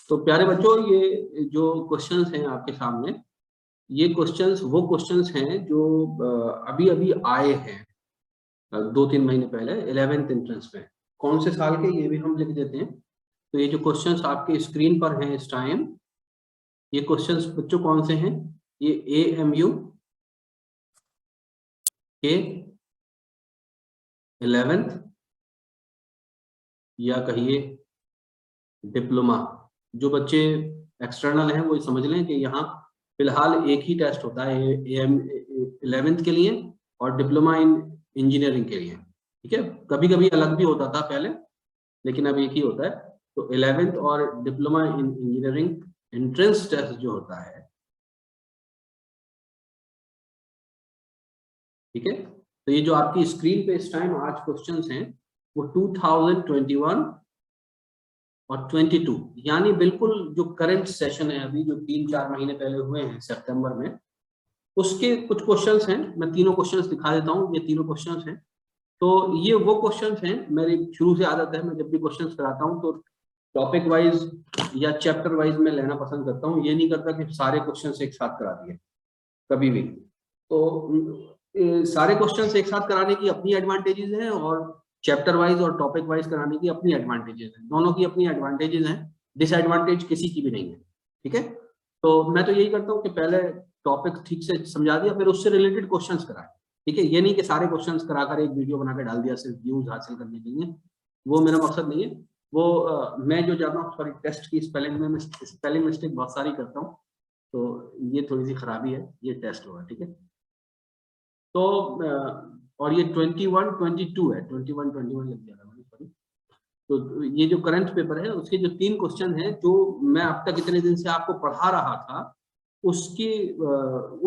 तो प्यारे बच्चों, ये जो क्वेश्चंस हैं आपके सामने, ये क्वेश्चंस वो क्वेश्चंस हैं जो अभी अभी आए हैं 2-3 महीने पहले 11th एंट्रेंस में। कौन से साल के, ये भी हम लिख देते हैं। तो ये जो क्वेश्चंस आपके स्क्रीन पर हैं इस टाइम, ये क्वेश्चंस बच्चों कौन से हैं? ये AMU के 11th या कहिए डिप्लोमा। जो बच्चे एक्सटर्नल हैं वो समझ लें कि यहाँ फिलहाल एक ही टेस्ट होता है AM 11th के लिए और डिप्लोमा इन इंजीनियरिंग के लिए। ठीक है, कभी कभी अलग भी होता था पहले, लेकिन अब एक ही होता है। तो 11th और diploma in engineering entrance test जो होता है, ठीक है। तो ये जो आपकी स्क्रीन पे इस टाइम आज क्वेश्चंस हैं वो 2021 और 22, यानी बिल्कुल जो करंट सेशन है अभी, जो 3-4 महीने पहले हुए हैं सितंबर में, उसके कुछ क्वेश्चंस हैं। मैं तीनों क्वेश्चंस दिखा देता हूँ। ये तीनों क्वेश्चंस हैं। तो ये वो क्वेश्चंस हैं, मेरी शुरू से आदत है, मैं जब भी क्वेश्चंस कराता हूँ तो टॉपिक वाइज या चैप्टर वाइज में लेना पसंद करता हूँ। ये नहीं करता कि सारे क्वेश्चंस एक साथ करा दिए कभी भी। तो सारे क्वेश्चंस एक साथ कराने की अपनी एडवांटेजेस हैं और चैप्टर वाइज और टॉपिक वाइज कराने की अपनी एडवांटेजेस हैं। दोनों की अपनी एडवांटेजेस हैं, डिसएडवांटेज किसी की भी नहीं है। ठीक है, तो मैं तो यही करता हूँ कि पहले टॉपिक ठीक से समझा दिया, फिर उससे रिलेटेड क्वेश्चंस कराए। ठीक है, ये नहीं कि सारे क्वेश्चंस कराकर एक वीडियो बनाकर डाल दिया सिर्फ व्यूज हासिल करने के लिए। वो मेरा मकसद नहीं है। वो मैं जो चाहता हूँ, सॉरी, टेस्ट की स्पेलिंग मिस्टेक बहुत सारी करता हूँ, तो ये थोड़ी सी खराबी है। ये टेस्ट होगा, ठीक है। तो और ये 21-22 है, 21-21 लग जाएगा मैंने, सॉरी। तो ये जो करंट पेपर है उसके जो 3 क्वेश्चन हैं, जो मैं अब तक इतने दिन से आपको पढ़ा रहा था, उसके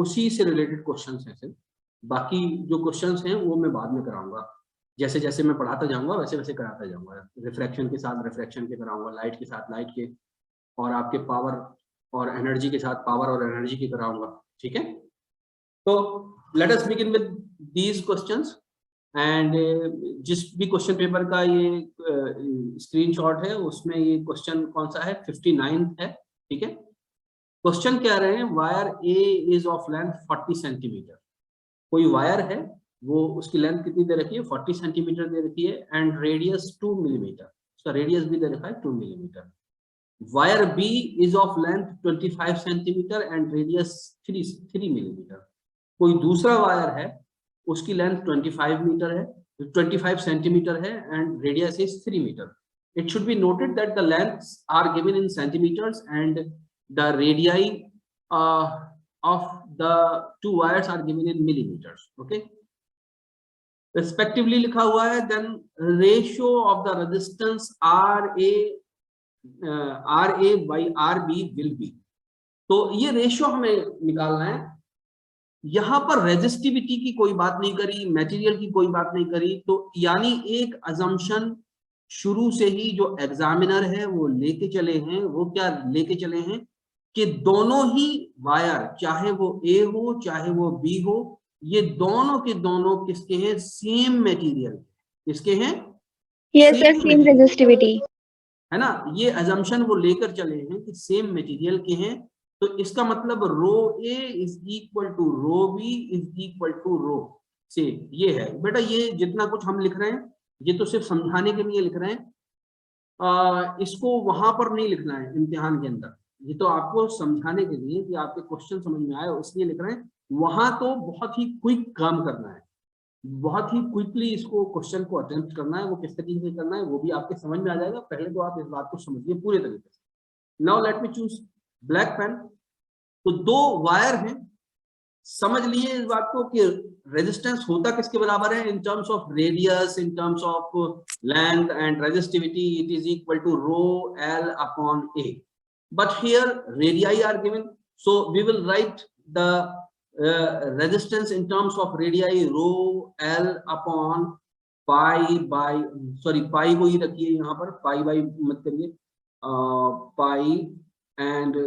उसी से रिलेटेड क्वेश्चंस हैं सिर्फ। बाकी जो क्वेश्चंस हैं वो मैं बाद में कराऊंगा। जैसे जैसे मैं पढ़ाता जाऊंगा वैसे वैसे कराता जाऊंगा। रिफ्रैक्शन के साथ रिफ्रैक्शन के कराऊंगा, लाइट के साथ लाइट के, और आपके पावर और एनर्जी के साथ पावर और एनर्जी के कराऊंगा। ठीक है, तो let us begin with these questions. And जिस भी क्वेश्चन पेपर का ये स्क्रीनशॉट है, उसमें ये क्वेश्चन कौन सा है? 59 है। ठीक है, क्वेश्चन क्या रहे हैं? Wire A is of length 40 centimetre. कोई वायर है, वो उसकी लेंथ कितनी दे रखी है? 40 सेंटीमीटर दे रखी है, एंड रेडियस 2 मिलीमीटर। उसका रेडियस भी दे रखा है 2 millimetre. Wire B is of length 25 centimetre and radius 3 millimetre. कोई दूसरा वायर है, उसकी लेंथ 25 मीटर है, 25 सेंटीमीटर है, and radius is 3 metre. It should be noted that the lengths are given in centimeters and the radii of the two wires are given in millimeters. Okay, respectively लिखा हुआ है। Then ratio of the resistance RA by RB will be। तो ये ratio हमें निकालना है। यहां पर रेजिस्टिविटी की कोई बात नहीं करी, मटेरियल की कोई बात नहीं करी। तो यानी एक अजम्पशन शुरू से ही जो एग्जामिनर है वो लेके चले हैं, वो क्या लेके चले हैं कि दोनों ही वायर, चाहे वो ए हो चाहे वो बी हो, ये दोनों के दोनों किसके हैं? Same material. किसके हैं? यस सर, सेम रेजिस्टिविटी है ना। ये अजम्पशन वो लेकर चले हैं कि सेम मटेरियल के हैं। तो इसका मतलब rho A is equal to rho B is equal to rho C. ये है बेटा, ये जितना कुछ हम लिख रहे हैं ये तो सिर्फ समझाने के लिए लिख रहे हैं। इसको वहां पर नहीं लिखना है इम्तिहान के अंदर। ये तो आपको समझाने के लिए कि आपके क्वेश्चन समझ में आए, इसलिए लिख रहे हैं। वहां तो बहुत ही क्विक काम करना है, बहुत ही क्विकली इसको क्वेश्चन को अटेम्प्ट करना है। वो किस तरीके से करना है वो भी आपके समझ में आ जाएगा। पहले तो आप इस बात को समझिए पूरे तरीके से। Now let me choose black pen. तो 2 वायर हैं, समझ लिए इस बात को कि रेजिस्टेंस होता किसके बराबर है? In terms of radius, in terms of length and resistivity, it is equal to rho L upon A. But here radii are given, so we will write the resistance in terms of radii rho l upon pi by, sorry, pi को ही रखिए यहाँ पर, pi by मत करिए, pi and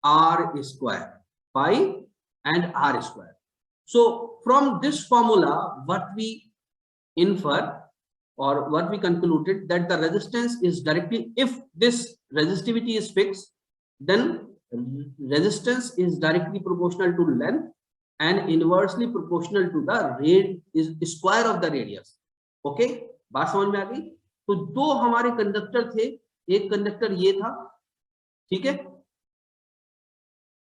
r square, pi and r square. So from this formula what we infer or what we concluded that the resistance is directly, if this resistivity is fixed, then resistance is directly proportional to length and inversely proportional to the square of the radius. Okay, बात समझ में आ गई? तो दो हमारे conductor थे, एक conductor ये था, ठीक है,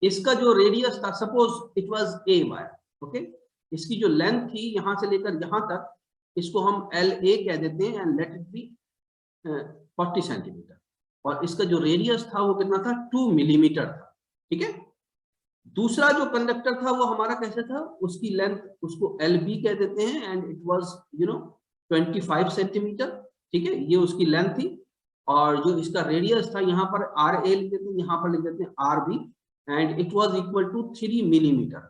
इसका जो रेडियस था, suppose it was a wire, okay, इसकी जो लेंथ थी यहां से लेकर यहां तक, इसको हम एल ए कह देते हैं and let it B 40 centimetre, और इसका जो रेडियस था वो कितना था, 2 मिलीमीटर था, ठीक है। दूसरा जो कंडक्टर था वो हमारा कैसे था, उसकी लेंथ उसको एल बी कह देते हैं एंड इट वाज 25 सेंटीमीटर, ठीक है, ये उसकी लेंथ थी, और जो इसका रेडियस था यहाँ पर आर ए लिख देते हैं, यहाँ पर लिख देते हैं R B, and it was equal to 3 millimetre.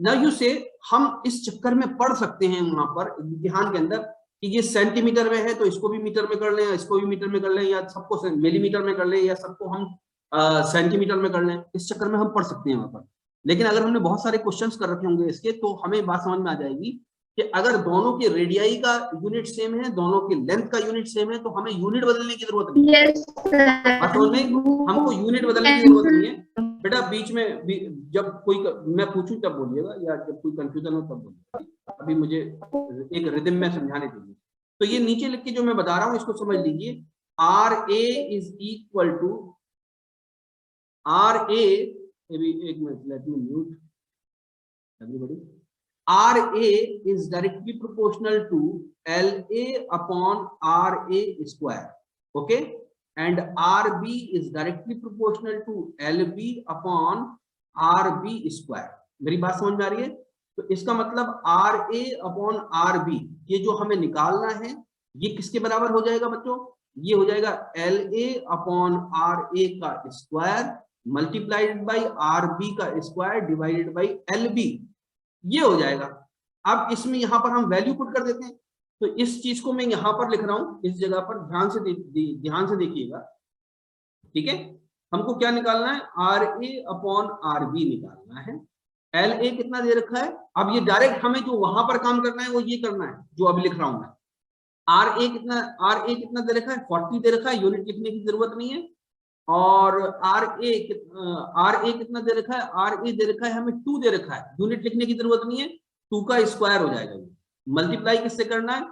Now you say, हम इस चक्कर में पढ़ सकते हैं वहां पर इम्तिहान के अंदर कि ये सेंटीमीटर में है तो इसको भी मीटर में कर लें, इसको भी मीटर में कर लें, या सबको मिलीमीटर में कर लें, या सबको हम सेंटीमीटर में कर लें, इस चक्कर में हम पढ़ सकते हैं वहां पर। लेकिन अगर हमने बहुत सारे क्वेश्चंस कर रखे होंगे इसके, तो हमें बात समझ में आ जाएगी कि अगर दोनों के रेडियाई का यूनिट सेम है, दोनों के लेंथ का यूनिट सेम है, तो हमें यूनिट बदलने की जरूरत नहीं है। Yes, sir. बात समझ में, हमको यूनिट बदलने की जरूरत नहीं है बेटा। बीच में जब कोई मैं पूछूं तब बोलिएगा, या जब कोई कंफ्यूजन हो तब बोलिएगा, अभी मुझे एक रिदम में समझाने दीजिए। तो ये नीचे लिख के जो मैं बता रहा हूं इसको समझ लीजिए, R A is equal to R A, एक minute, let me mute everybody. R A is directly proportional to L A upon R A square, okay, and RB is directly proportional to LB upon RB square। मेरी बात समझ में आ रही है? तो इसका मतलब RA upon RB, ये जो हमें निकालना है, ये किसके बराबर हो जाएगा बच्चों? ये हो जाएगा LA upon RA का स्क्वायर मल्टीप्लाइड बाई RB का स्क्वायर डिवाइडेड बाई LB, ये हो जाएगा। अब इसमें यहां पर हम वैल्यू पुट कर देते हैं, तो इस चीज को मैं यहां पर लिख रहा हूं, इस जगह पर ध्यान से देखिएगा, ठीक है। हमको क्या निकालना है, R A upon R B निकालना है। एल ए कितना दे रखा है, अब ये डायरेक्ट हमें जो वहां पर काम करना है वो ये करना है जो अभी लिख रहा हूं मैं। आर ए कितना दे रखा है, 40 दे रखा है, यूनिट लिखने की जरूरत नहीं है। और आर ए कितना दे रखा है, आर ए दे रखा है हमें 2 दे रखा है, यूनिट लिखने की जरूरत नहीं है, 2 का स्क्वायर हो जाएगा। मल्टीप्लाई किससे करना है,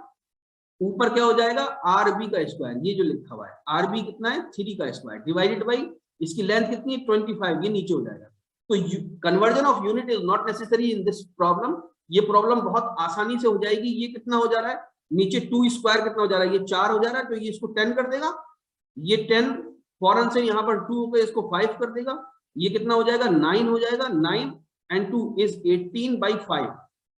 ऊपर क्या हो जाएगा, आर बी का स्क्वायर, ये जो लिखा हुआ है आर बी कितना है 3 का स्क्वायर डिवाइडेड बाई इसकी लेंथ कितनी है 25, ये नीचे हो जाएगा। तो conversion of unit is not necessary in this problem, ये प्रॉब्लम बहुत आसानी से हो जाएगी। ये कितना हो जा रहा है, नीचे 2 स्क्वायर कितना हो जा रहा है, ये 4 हो जा रहा है, तो ये इसको 10 कर देगा, ये 10 फौरन से यहाँ पर 2 हो गए, इसको 5 कर देगा, ये कितना हो जाएगा 9 हो जाएगा, 9 and 2 is 18/5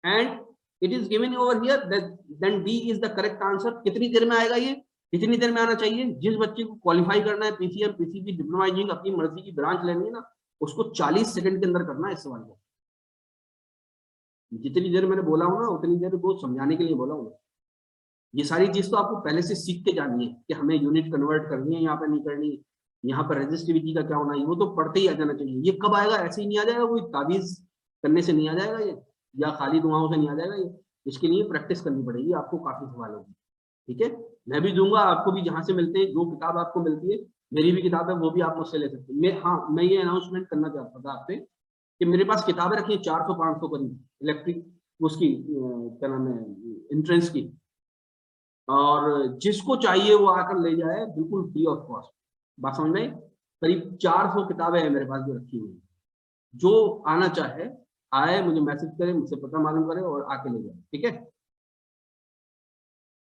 and it is given over here that then D is the correct answer। कितनी देर में आएगा, ये कितनी देर में आना चाहिए? जिस बच्चे को क्वालिफाई करना है पीसीएम पीसीबी डिप्लोमा इंजीनियरिंग, अपनी मर्जी की ब्रांच लेनी है ना, उसको 40 सेकंड के अंदर करना है इस सवाल को। जितनी देर मैंने बोला हूं ना उतनी देर को समझाने के लिए बोला हूं। ये सारी चीज तो आपको पहले से सीख के जानी है कि हमें यूनिट कन्वर्ट करनी है, यहाँ पे नहीं करनी, यहाँ पर रेजिस्टिविटी का क्या होना है, वो तो पढ़ते ही आ जाना चाहिए। ये कब आएगा, ऐसे ही नहीं आ जाएगा, कोई तावीज करने से नहीं आ जाएगा ये, या खाली दुआओं से नहीं आ जाएगा ये, इसके लिए प्रैक्टिस करनी पड़ेगी आपको काफी सवालों की, ठीक है। मैं भी दूंगा आपको भी, जहां से मिलते हैं, जो किताब आपको मिलती है, मेरी भी किताब है वो भी आप मुझसे ले सकते हैं। मैं ये अनाउंसमेंट करना चाहता था आपसे कि मेरे पास किताबें रखी है 400-500 करीब इलेक्ट्रिक उसकी क्या नाम है एंट्रेंस की, और जिसको चाहिए वो आकर ले जाए बिल्कुल फ्री ऑफ कॉस्ट। बात समझ में, करीब 400 किताबें हैं मेरे पास जो रखी हुई, जो आना चाहे आए, मुझे मैसेज करे, मुझसे पता मालूम करे और आके ले जाए, ठीक है।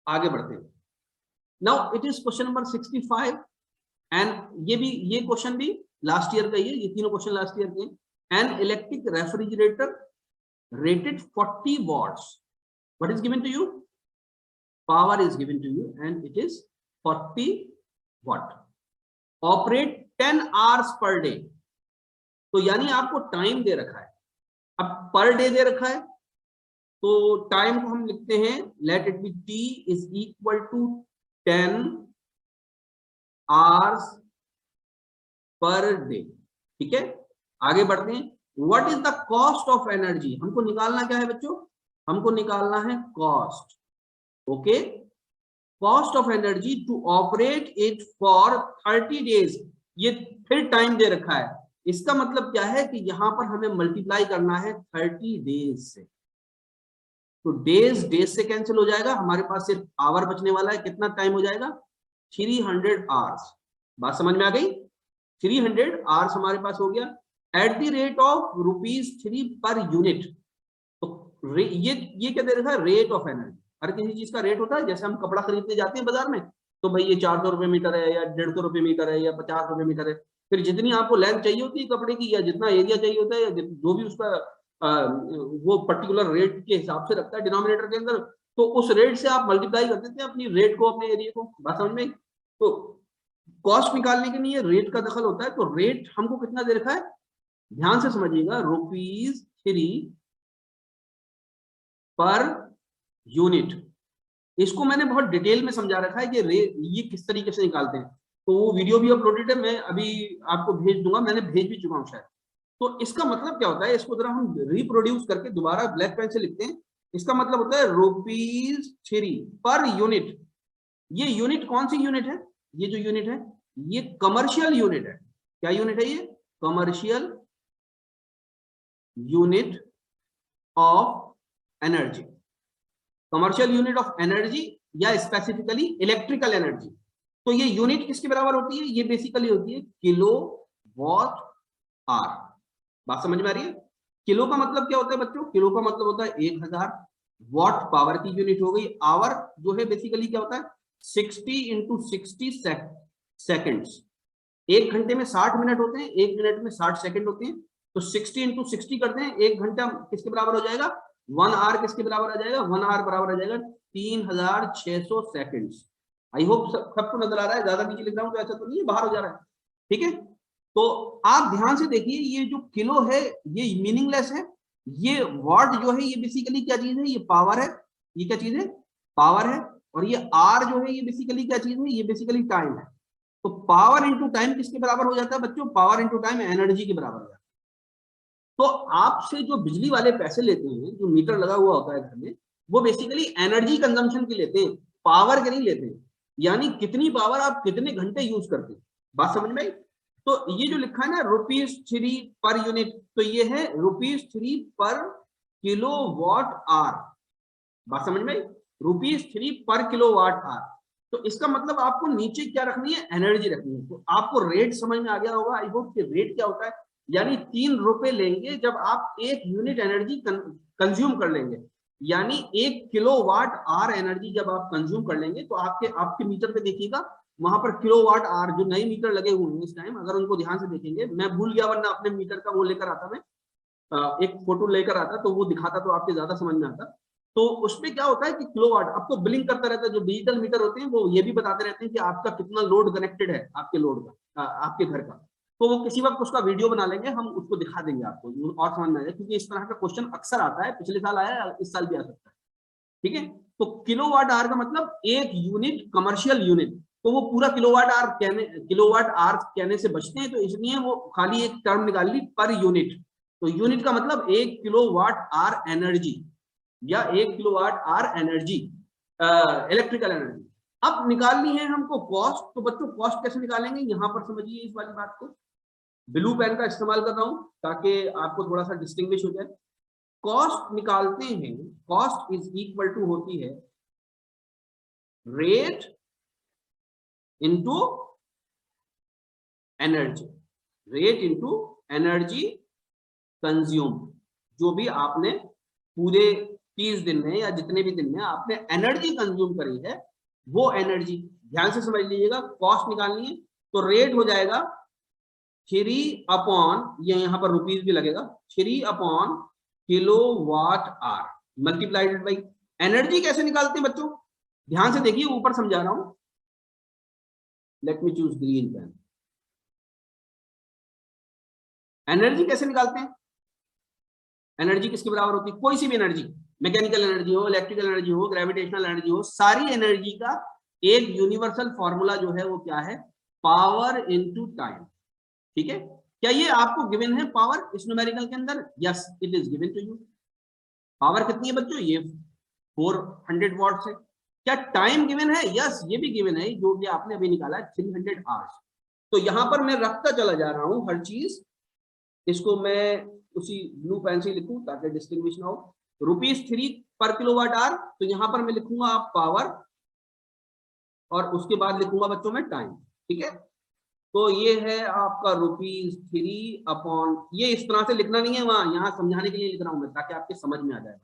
आगे बढ़ते हैं। Now it is question number 65 and ये क्वेश्चन भी लास्ट ईयर का ही है, ये तीनों क्वेश्चन लास्ट ईयर के हैं। An electric refrigerator rated 40 watts, what is given to you, power is given to you and it is 40 watt, operate 10 hours per day। तो यानी आपको टाइम दे रखा है, अब पर डे दे रखा है, तो टाइम को हम लिखते हैं let it be T is equal to 10 hours per day, ठीक है। आगे बढ़ते हैं। What is the cost of energy, हमको निकालना क्या है बच्चों, हमको निकालना है cost, okay. Cost of energy to operate it for 30 days. ये फिर टाइम दे रखा है, इसका मतलब क्या है कि यहां पर हमें मल्टीप्लाई करना है 30 डेज से। तो डेज डेज से कैंसिल हो जाएगा, हमारे पास सिर्फ आवर बचने वाला है। कितना टाइम हो जाएगा? 300 आवर्स। बात समझ में आ गई? 300 आवर्स हमारे पास हो गया at the rate of ₹3 per unit. तो ये क्या दे रखा है? Rate of energy. हर किसी चीज का रेट होता है। जैसे हम कपड़ा खरीदने जाते हैं बाजार में, तो भाई ये 400 रुपए मीटर है या 150 रुपए मीटर है या 50 रुपए मीटर है। फिर जितनी आपको लेंथ चाहिए होती है कपड़े की, या जितना एरिया चाहिए होता है, या जो भी उसका वो पर्टिकुलर रेट के हिसाब से रखता है डिनोमिनेटर के अंदर, तो उस रेट से आप मल्टीप्लाई कर देते हैं अपनी रेट को, अपने एरिया को। बात समझ में? तो कॉस्ट निकालने के लिए रेट का दखल होता है। तो रेट हमको कितना दे रखा है? ध्यान से समझिएगा, ₹3 पर यूनिट। इसको मैंने बहुत डिटेल में समझा रखा है कि ये किस तरीके से निकालते हैं। तो वो वीडियो भी अपलोडेड है, मैं अभी आपको भेज दूंगा, मैंने भेज भी चुका हूँ शायद। तो इसका मतलब क्या होता है, इसको जरा हम रिप्रोड्यूस करके दोबारा ब्लैक पेन से लिखते हैं। इसका मतलब होता है ₹3 पर यूनिट। ये यूनिट कौन सी यूनिट है? ये जो यूनिट है ये कमर्शियल यूनिट है। क्या यूनिट है ये? Commercial unit of energy. Commercial unit of energy या स्पेसिफिकली इलेक्ट्रिकल एनर्जी। तो ये यूनिट किसके बराबर होती है? ये बेसिकली होती है किलो वॉट आर। बात समझ में आ रही है? किलो का मतलब क्या होता है बच्चों? किलो का मतलब होता है 1000। वॉट पावर की यूनिट हो गई। आवर जो है बेसिकली क्या होता है? 60 × 60 सेकेंड्स। एक घंटे में 60 मिनट होते हैं, एक मिनट में 60 सेकंड होते हैं। तो 60 × 60 करते हैं, एक घंटा किसके बराबर हो जाएगा? 1 आवर किसके बराबर आ जाएगा? 1 आवर बराबर आ जाएगा 3600 सेकंड्स। आई होप सबको नजर आ रहा है। ज्यादा नीचे लिख रहा हूं तो ऐसा तो नहीं है बाहर हो जा रहा है? ठीक है, तो आप ध्यान से देखिए, ये जो किलो है ये मीनिंगलेस है। ये वॉट जो है ये बेसिकली क्या चीज है? ये पावर है। ये क्या चीज है? पावर है। और ये आर जो है ये बेसिकली क्या चीज है? ये बेसिकली टाइम है। तो पावर इंटू टाइम किसके बराबर हो जाता है बच्चों? पावर इंटू टाइम एनर्जी के बराबर हो जाता है। तो आपसे जो बिजली वाले पैसे लेते हैं, जो मीटर लगा हुआ होता है घर में, वो बेसिकली एनर्जी कंजम्पशन के लेते हैं, पावर के नहीं लेते हैं। यानी कितनी पावर आप कितने घंटे यूज करते हैं। बात समझ में आई? तो ये जो लिखा है ना ₹3 पर यूनिट, तो ये है ₹3 पर किलो वॉट आर। बात समझ में आई? ₹3 पर किलो वाट आर। तो इसका मतलब आपको नीचे क्या रखनी है? एनर्जी रखनी है। तो आपको रेट समझ में आ गया होगा आई होप कि रेट क्या होता है। यानी 3 रुपए लेंगे जब आप 1 यूनिट एनर्जी कंज्यूम कर लेंगे। यानी 1 किलोवाट आर एनर्जी जब आप कंज्यूम कर लेंगे, तो आपके मीटर पे देखिएगा, वहां पर किलोवाट आर जो नए मीटर लगे हुए हैं इस टाइम, अगर उनको ध्यान से देखेंगे, मैं भूल गया वरना अपने मीटर का वो लेकर आता, मैं एक फोटो लेकर आता तो वो दिखाता तो आपके ज्यादा समझ में आता। तो उसमें क्या होता है कि किलोवाट आपको बिलिंग करता रहता है। जो डिजिटल मीटर होते हैं वो ये भी बताते रहते हैं कि आपका कितना लोड कनेक्टेड है आपके लोड का, आपके घर का। तो वो किसी वक्त उसका वीडियो बना लेंगे, हम उसको दिखा देंगे आपको और समझ में आएगा, क्योंकि इस तरह का क्वेश्चन अक्सर आता है। पिछले साल आया, इस साल भी आ सकता है। ठीक है, तो किलोवाट आवर का मतलब 1 यूनिट कमर्शियल यूनिट। तो वो पूरा किलोवाट आवर कहने से बचते हैं, तो इसलिए वो खाली एक टर्म निकाल ली पर यूनिट। तो यूनिट का मतलब 1 किलोवाट आवर एनर्जी या 1 kilowatt hour energy, electrical energy. अब निकालनी है हमको कॉस्ट। तो बच्चों कॉस्ट कैसे निकालेंगे, यहां पर समझिए इस वाली बात को। ब्लू पेन का इस्तेमाल कर रहा हूं ताकि आपको थोड़ा सा डिस्टिंग्विश हो जाए। कॉस्ट निकालते हैं, कॉस्ट इज इक्वल टू होती है rate into energy. Rate into energy consume. जो भी आपने पूरे 30 दिन में या जितने भी दिन में आपने एनर्जी कंज्यूम करी है, वो एनर्जी ध्यान से समझ लीजिएगा। कॉस्ट निकालनी है तो रेट हो जाएगा 3 अपॉन, ये यहां पर रुपीज भी लगेगा, 3 upon kilowatt hour multiplied by energy. कैसे निकालते हैं बच्चों? ध्यान से देखिए, ऊपर समझा रहा हूं। Let me choose green pen. Energy कैसे निकालते हैं? एनर्जी किसके बराबर होती है? कोई सी भी एनर्जी, मैकेनिकल एनर्जी हो, इलेक्ट्रिकल एनर्जी हो, ग्रेविटेशनल एनर्जी हो, सारी एनर्जी का एक यूनिवर्सल फॉर्मूला जो है वो क्या है? Power into time. ठीक है, क्या ये आपको गिवन है पावर इस न्यूमेरिकल के अंदर? Yes, it is given to you. Power कितनी है बच्चों? ये 400 वॉट्स है। क्या टाइम गिवन है? यस, ये भी गिवन है, जो कि आपने अभी निकाला 300 आवर्स। तो यहां पर मैं रखता चला जा रहा हूं हर चीज, इसको मैं उसी ब्लू पेन से लिखूं ताकि डिस्टिंग्विश ना हो। ₹3 पर किलोवाट आवर, तो यहां पर मैं लिखूंगा आप पावर, और उसके बाद लिखूंगा बच्चों में टाइम। ठीक है, तो ये है आपका ₹3 अपॉन, ये इस तरह से लिखना नहीं है, वहां यहाँ समझाने के लिए लिख रहा हूं मैं ताकि आपके समझ में आ जाएगा।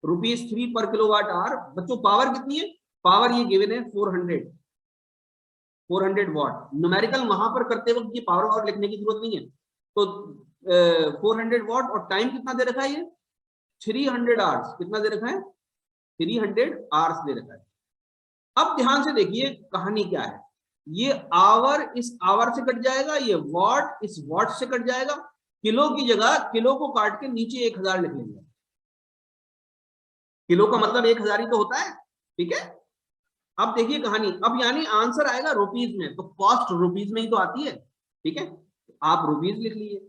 ₹3 पर किलोवाट आवर। बच्चों पावर कितनी है? पावर ये गिवन है 400 वाट। न्यूमेरिकल वहां पर करते वक्त ये पावर और लिखने की जरूरत नहीं है। तो 400 वाट, और टाइम कितना दे रखा है? ये 300 आवर्स। कितना दे रखा है? 300 आवर्स दे रखा है। अब ध्यान से देखिए कहानी क्या है। ये आवर इस आवर से कट जाएगा, ये वॉट इस वॉट से कट जाएगा। किलो की जगह किलो को काट के नीचे 1000 लिख लेंगे। किलो का मतलब 1000 ही तो होता है। ठीक है, अब देखिए कहानी, अब यानी आंसर आएगा रुपीज में, तो कॉस्ट रुपीज में ही तो आती है। ठीक है, आप रुपीज लिख लीजिए।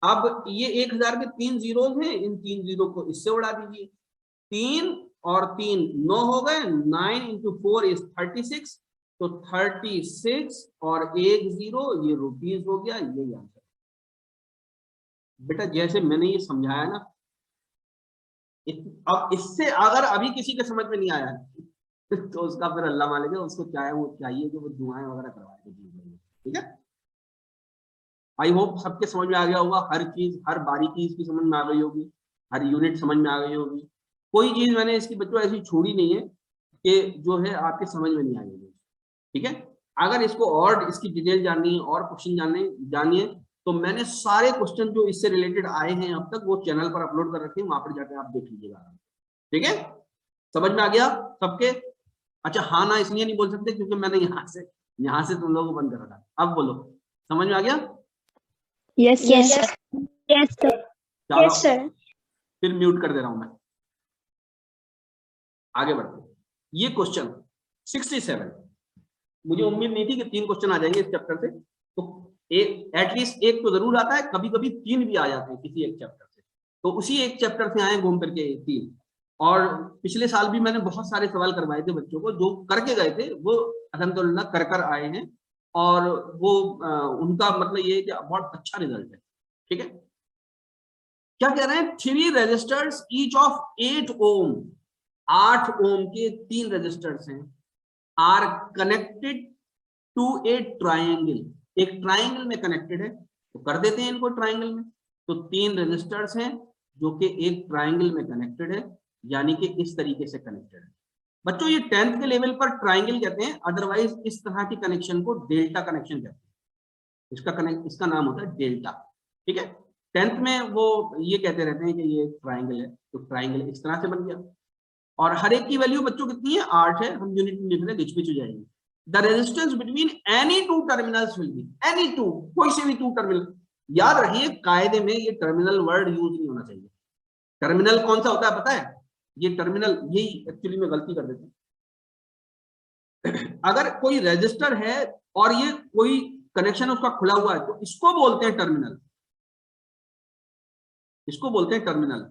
अब ये 1000 के 3 जीरोज हैं, इन 3 जीरो को इससे उड़ा दीजिए। 3 और 3 9 हो गए, 9 into 4 is 36, तो 36 और 1 जीरो, ये रुपीज हो गया। यही आंसर बेटा, जैसे मैंने ये समझाया ना, अब इससे अगर अभी किसी के समझ में नहीं आया तो उसका फिर अल्लाह मालिक है, उसको चाहे वो चाहिए कि वो दुआएं वगैरह करवाए। ठीक है, आई होप सबके समझ में आ गया होगा, हर चीज हर बारीकी इसकी समझ में आ गई होगी, हर यूनिट समझ में आ गई होगी। कोई चीज मैंने इसकी बच्चों ऐसी छोड़ी नहीं है कि जो है आपके समझ में नहीं आई होगी। ठीक है, अगर इसको और इसकी डिटेल जाननी है और क्वेश्चन जानिए तो मैंने सारे क्वेश्चन जो इससे रिलेटेड आए हैं अब तक वो चैनल पर अपलोड कर रखे हैं, वहां पर जाकर आप देख लीजिएगा। ठीक है, समझ में आ गया सबके? अच्छा, हाँ ना इसलिए नहीं बोल सकते क्योंकि मैंने यहाँ से तुम लोगों को बंद करा था। अब बोलो, समझ में आ गया? Yes, Yes, sir. sir. Yes, sir. चलो Yes, sir. फिर म्यूट कर दे रहा हूं मैं, आगे बढ़ते हैं। ये क्वेश्चन 67, मुझे उम्मीद नहीं थी कि 3 क्वेश्चन आ जाएंगे इस चैप्टर से, तो एटलीस्ट एक तो जरूर आता है, कभी कभी 3 भी आ जाते हैं किसी एक चैप्टर से। तो उसी एक चैप्टर से आए घूम करके 3। और पिछले साल भी मैंने बहुत सारे सवाल करवाए थे बच्चों को, जो करके गए थे वो अल्हम्दुलिल्लाह कर आए हैं, और वो उनका मतलब ये है कि बहुत अच्छा रिजल्ट है। ठीक है, क्या कह रहे हैं? 3 resistors each of 8 ohm, 8 ohm के 3 रजिस्टर्स हैं, are connected to a triangle, एक ट्राइंगल में कनेक्टेड है। तो कर देते हैं इनको ट्राइंगल में। तो 3 रजिस्टर्स हैं जो कि एक ट्राइंगल में कनेक्टेड है, यानी कि इस तरीके से कनेक्टेड है। बच्चों ये 10th के लेवल पर ट्राइंगल कहते हैं, अदरवाइज इस तरह के कनेक्शन को डेल्टा कनेक्शन कहते हैं। इसका नाम होता है डेल्टा। ठीक है, 10th में वो ये कहते रहते हैं कि ये ट्राइंगल है, तो ट्राइंगल इस तरह से बन गया। और हर एक की वैल्यू बच्चों कितनी है? 8 है। हम यूनिट में लिख रहे हैं, घिच-पिच हो जाएंगे। The resistance between any 2 terminals will be, any 2, कोई से भी 2 टर्मिनल। याद रखिए कायदे में ये टर्मिनल वर्ड यूज नहीं होना चाहिए। टर्मिनल कौन सा होता है पता है? ये टर्मिनल, यही एक्चुअली में गलती कर देते हैं। अगर कोई रजिस्टर है और ये कोई कनेक्शन उसका खुला हुआ है तो इसको बोलते हैं टर्मिनल, इसको बोलते हैं टर्मिनल,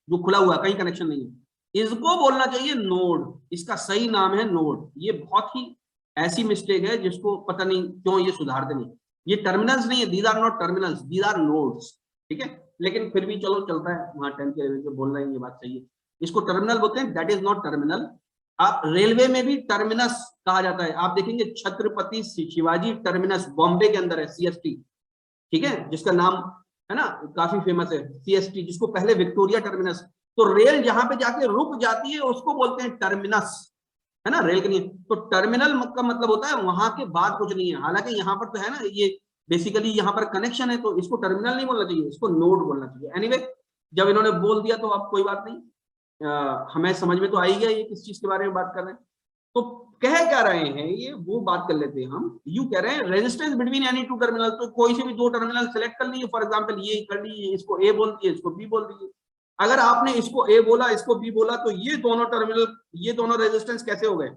जो खुला हुआ है, कहीं कनेक्शन नहीं है। इसको बोलना चाहिए नोड, इसका सही नाम है नोड। ये बहुत ही ऐसी मिस्टेक है जिसको पता नहीं क्यों ये सुधारते नहीं। ये टर्मिनल्स नहीं है, these are not terminals, these are nodes. ठीक है, लेकिन फिर भी चलो चलता है, वहां 10 के लेवल पे बोल रहे हैं, ये बात सही है। इसको टर्मिनल बोलते हैं, दैट इज नॉट टर्मिनल। आप रेलवे में भी टर्मिनस कहा जाता है, आप देखेंगे छत्रपति शिवाजी टर्मिनस बॉम्बे के अंदर है, CST। ठीक है, जिसका नाम है ना काफी फेमस है, CST, जिसको पहले विक्टोरिया टर्मिनस। तो रेल जहां पे जाके रुक जाती है उसको बोलते हैं टर्मिनस, है ना, रेल के लिए। तो टर्मिनल का मतलब होता है वहां के बाद कुछ नहीं है। हालांकि यहाँ पर तो है ना, ये बेसिकली यहाँ पर कनेक्शन है, तो इसको टर्मिनल नहीं बोलना चाहिए, इसको नोड बोलना चाहिए। एनीवे, जब इन्होंने बोल दिया तो अब कोई बात नहीं, हमें समझ में तो आ ही गया ये किस चीज के बारे में बात कर रहे हैं। तो कह क्या रहे हैं ये, वो बात कर लेते हैं हम। यू कह रहे हैं रेजिस्टेंस बिटवीन एनी 2 टर्मिनल, तो कोई से भी 2 टर्मिनल सेलेक्ट कर लीजिए। फॉर एग्जांपल ये कर लीजिए, इसको ए बोल दिए, इसको बी बोल दीजिए। अगर आपने इसको ए बोला, इसको बी बोला, तो ये दोनों टर्मिनल, ये दोनों रेजिस्टेंस कैसे हो गए?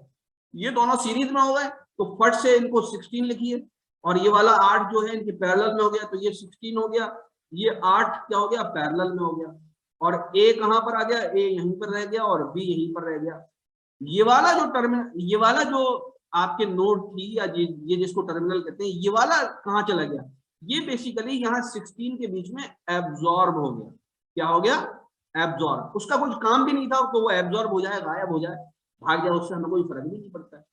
ये दोनों सीरीज में हो गए, तो फट से इनको 16 लिखिए। और ये वाला 8 जो है इनके पैरेलल में हो गया, तो ये 16 हो गया। ये 8 क्या हो गया? पैरेलल में हो गया। और ए कहां पर आ गया? ए यहीं पर रह गया और बी यहीं पर रह गया। ये वाला जो टर्मिनल, ये वाला जो आपके नोड थी या ये जिसको टर्मिनल कहते हैं, ये वाला कहाँ चला गया? ये बेसिकली यहाँ 16 के बीच में एब्जॉर्ब हो गया। क्या हो गया? एब्जॉर्ब। उसका कुछ काम भी नहीं था, तो वो एब्जॉर्ब हो जाए, गायब हो जाए, भाग जाए, उससे हमें कोई फर्क भी नहीं पड़ता है।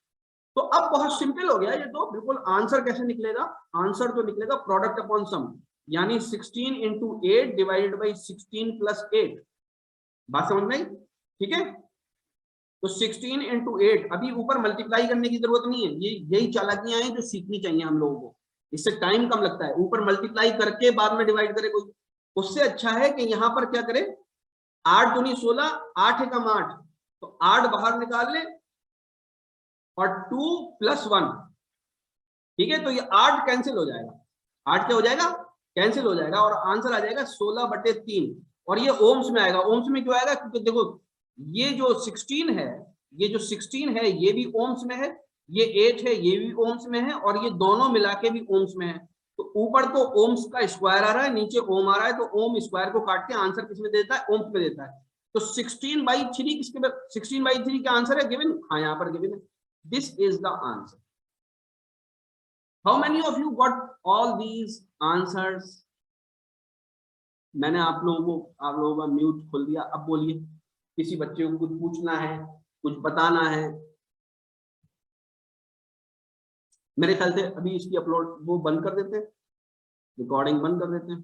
तो अब बहुत सिंपल हो गया ये तो। बिल्कुल आंसर कैसे निकलेगा? आंसर तो निकलेगा प्रोडक्ट अपॉन सम, यानी 16 into 8 डिवाइडेड बाई 16 plus 8। बात समझ में आई? ठीक है, तो 16 into 8, अभी ऊपर मल्टीप्लाई करने की जरूरत नहीं है, ये यही चालाकियां हैं जो सीखनी चाहिए हम लोगों को, इससे टाइम कम लगता है। ऊपर मल्टीप्लाई करके बाद में डिवाइड करे कोई, उससे अच्छा है कि यहाँ पर क्या करे, 8 दूनी 16, 8 एकम 8, तो 8 बाहर निकाल ले और 2 + 1, ठीक है, तो ये 8 कैंसिल हो जाएगा, 8 क्या हो जाएगा? कैंसिल हो जाएगा, और आंसर आ जाएगा 16/3। और ये ओम्स में आएगा। ओम्स में क्यों आएगा? क्योंकि देखो ये जो 16 है, ये जो 16 है ये भी ओम्स में है, ये 8 है ये भी ओम्स में है, और ये दोनों मिला के भी ओम्स में है। तो ऊपर तो ओम्स का स्क्वायर आ रहा है, नीचे ओम आ रहा है, तो ओम स्क्वायर को काट के आंसर किसमें देता है? ओम्स में देता है। तो 16/3 किसके? 16/3 का आंसर है गिवन, हाँ यहाँ पर गिवन है। This is the answer. How many of you got all these answers? मैंने आप लोगों का म्यूट खोल दिया। अब बोलिए, किसी बच्चे को कुछ पूछना है, कुछ बताना है? मेरे ख्याल से अभी इसकी अपलोड वो बंद कर देते हैं, रिकॉर्डिंग बंद कर देते हैं।